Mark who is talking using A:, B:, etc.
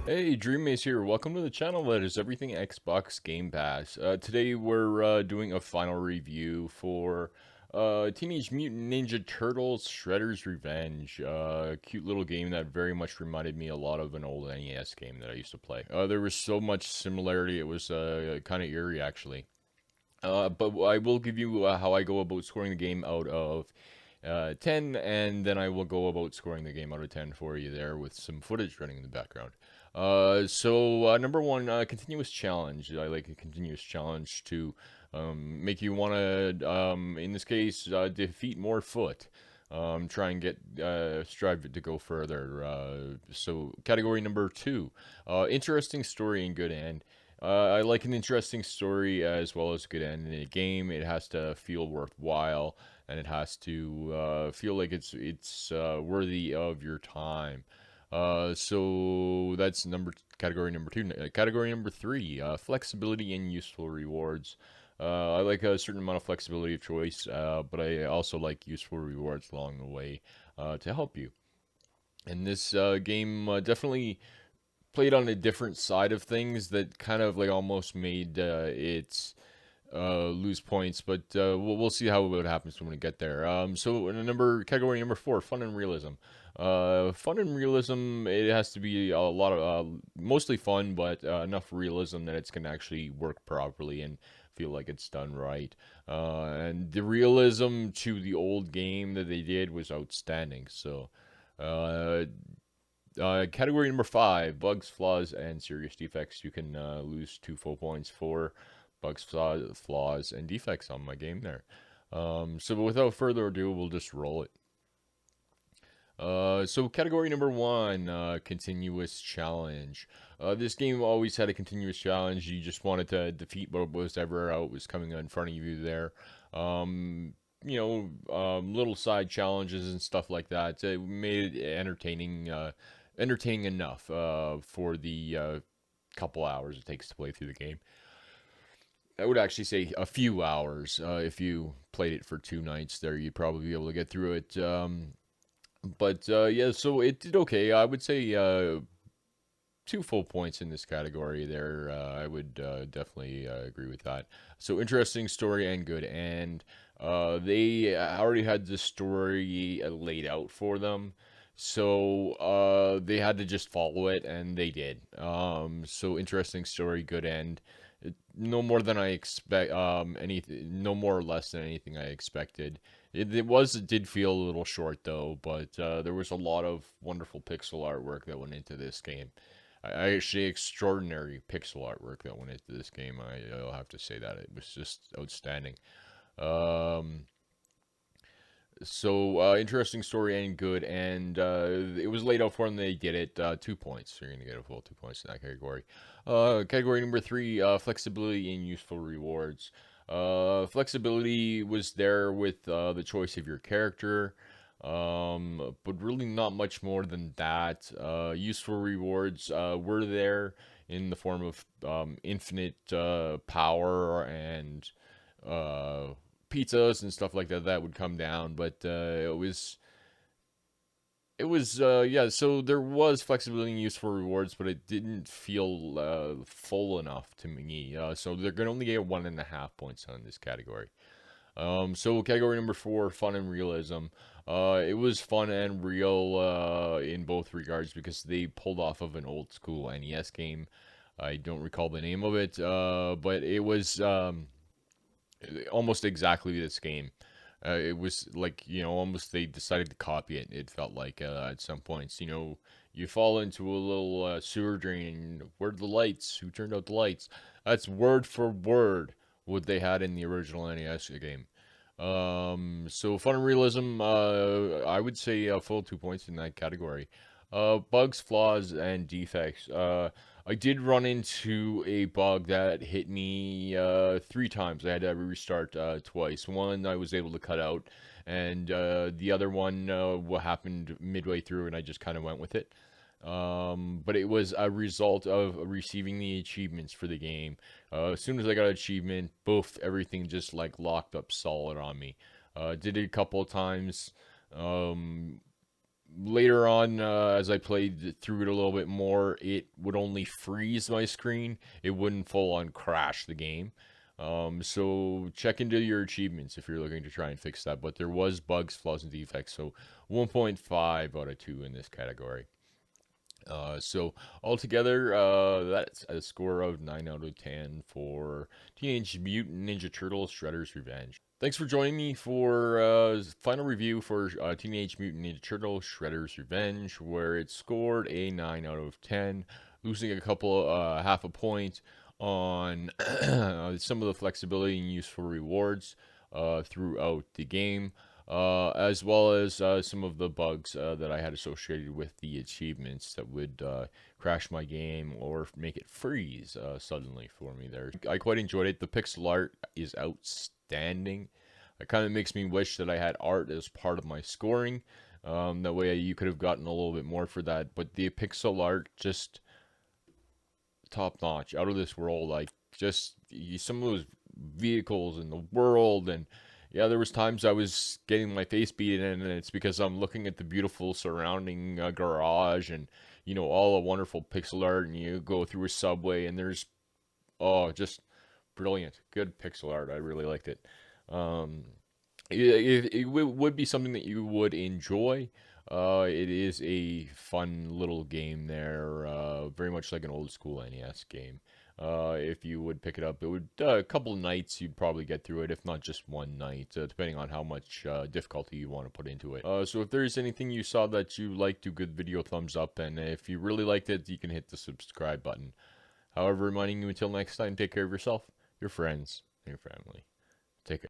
A: Hey, Dreammace here. Welcome to the channel that is everything Xbox Game Pass. Today we're doing a final review for Teenage Mutant Ninja Turtles Shredder's Revenge. Cute little game that very much reminded me a lot of an old NES game that I used to play. There was so much similarity, it was kind of eerie actually. But I will give you how I go about scoring the game out of 10, and then I will go about scoring the game out of 10 for you there with some footage running in the background. Number one, continuous challenge. I like a continuous challenge to make you want to, in this case, defeat more foot. Try and get strive to go further. Category number two, interesting story and good end. I like an interesting story as well as a good end in a game. It has to feel worthwhile, and it has to feel like it's worthy of your time. So that's category number two. Category number three, flexibility and useful rewards. I like a certain amount of flexibility of choice, but I also like useful rewards along the way to help you. And this game definitely played on a different side of things that kind of like almost made it lose points, but we'll see how it happens when we get there. Category number four, fun and realism. Fun and realism, it has to be a lot of mostly fun, but enough realism that it's gonna actually work properly and feel like it's done right. And the realism to the old game that they did was outstanding. Uh, Category number five, bugs, flaws, and serious defects. You can lose 2 full points for bugs, flaws, and defects on my game there. Without further ado, we'll just roll it. Category number one, continuous challenge. This game always had a continuous challenge. You just wanted to defeat what was ever out was coming in front of you there. Little side challenges and stuff like that. It made it entertaining enough for the couple hours it takes to play through the game. I would actually say a few hours. If you played it for 2 nights there, you'd probably be able to get through it. Yeah, so it did okay. I would say 2 full points in this category there. I would definitely agree with that. So interesting story and good. And they already had the story laid out for them. So they had to just follow it, and they did. So interesting story, good end. No more than I expect. No more or less than anything I expected. It did feel a little short though, but there was a lot of wonderful pixel artwork that went into this game. I actually extraordinary pixel artwork that went into this game. I'll have to say that it was just outstanding. Um, Interesting story and good, and it was laid out for them. They did it. 2 points. So you're gonna get a full 2 points in that category. Category number three, flexibility and useful rewards. Flexibility was there with the choice of your character, but really not much more than that. Useful rewards were there in the form of infinite power and uh, pizzas and stuff like that would come down, but yeah. So there was flexibility and useful rewards, but it didn't feel full enough to me. So they're gonna only get 1.5 points on this category. Category number four, fun and realism. It was fun and real in both regards because they pulled off of an old school NES game. I don't recall the name of it, but it was almost exactly this game. It was like, almost they decided to copy it. It felt like at some points, you fall into a little sewer drain. Where are the lights? Who turned out the lights? That's word for word what they had in the original NES game. Fun and realism, I would say full 2 points in that category. Bugs, flaws, and defects. I did run into a bug that hit me 3 times. I had to restart twice. One I was able to cut out, and the other one what happened midway through, and I just kind of went with it. But it was a result of receiving the achievements for the game. As soon as I got an achievement, both everything just like locked up solid on me. Did it a couple of times. Um, later on, as I played through it a little bit more, it would only freeze my screen. It wouldn't full on crash the game. So check into your achievements if you're looking to try and fix that. But there was bugs, flaws, and defects. So 1.5 out of 2 in this category. So altogether, that's a score of 9 out of 10 for Teenage Mutant Ninja Turtles Shredder's Revenge. Thanks for joining me for final review for Teenage Mutant Ninja Turtles Shredder's Revenge, where it scored a 9 out of 10, losing a couple, half a point on some of the flexibility and useful rewards throughout the game. As well as some of the bugs that I had associated with the achievements that would crash my game or make it freeze suddenly for me there. I quite enjoyed it. The pixel art is outstanding. It kind of makes me wish that I had art as part of my scoring. That way you could have gotten a little bit more for that. But the pixel art just top notch, out of this world. Like just some of those vehicles in the world, and yeah, there was times I was getting my face beaten, and it's because I'm looking at the beautiful surrounding garage, and all the wonderful pixel art, and you go through a subway, and there's just brilliant, good pixel art. I really liked it. Um, it would be something that you would enjoy. It is a fun little game there, very much like an old school NES game. If you would pick it up, it would a couple nights you'd probably get through it, if not just one night, depending on how much difficulty you want to put into it. So if there's anything you saw that you liked, do good video thumbs up, and if you really liked it, you can hit the subscribe button. However, reminding you until next time, take care of yourself, your friends, and your family.